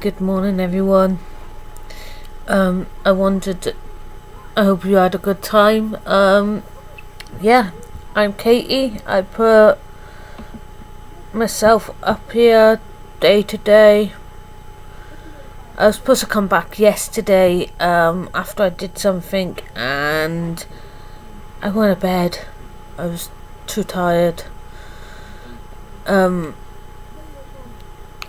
Good morning, everyone. I hope you had a good time. Yeah, I'm Katie. I put myself up here day to day. I was supposed to come back yesterday, after I did something, and I went to bed. I was too tired.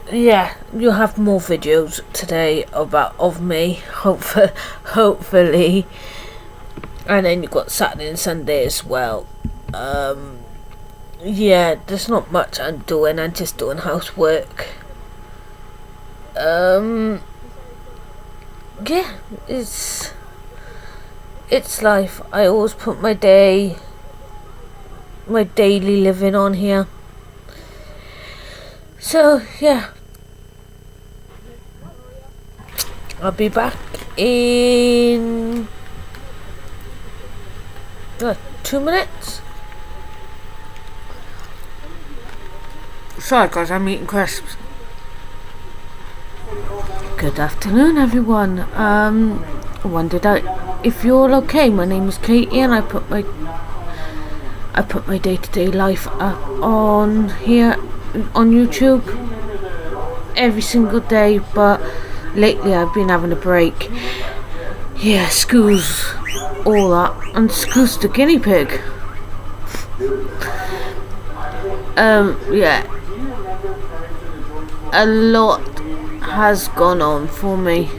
Yeah, you'll have more videos today of me, hopefully, and then you've got Saturday and Sunday as well. Yeah, there's not much I'm doing. I'm just doing housework. Yeah, it's life. I always put my daily living on here. So yeah, I'll be back in 2 minutes. Sorry guys, I'm eating crisps. Good afternoon, everyone. If you're all okay. My name is Katie, and I put my day-to-day life up on here on YouTube every single day, but lately I've been having a break. Yeah, school's all that, and school's the guinea pig. Yeah, a lot has gone on for me.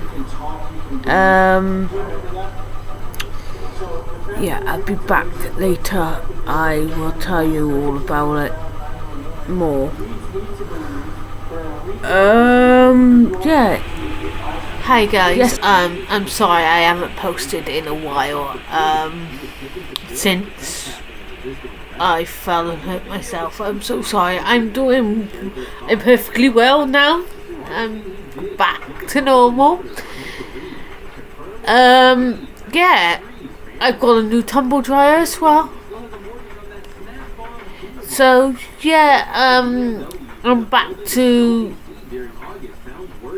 Yeah, I'll be back later. I will tell you all about it more. Yeah. Hi guys. Yes. I'm sorry I haven't posted in a while. Since I fell and hurt myself. I'm so sorry. I'm perfectly well now. I'm back to normal. Yeah. I've got a new tumble dryer as well. So yeah, I'm back to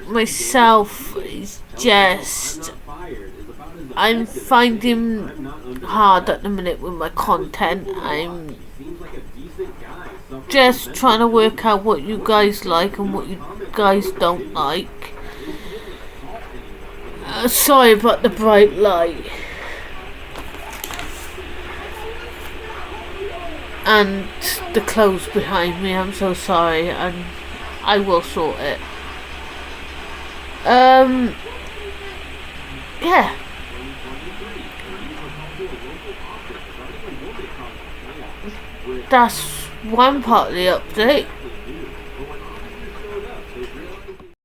myself. It's just I'm finding hard at the minute with my content. I'm just trying to work out what you guys like and what you guys don't like. Sorry about the bright light and the clothes behind me. I'm so sorry, and I will sort it. Yeah. That's one part of the update.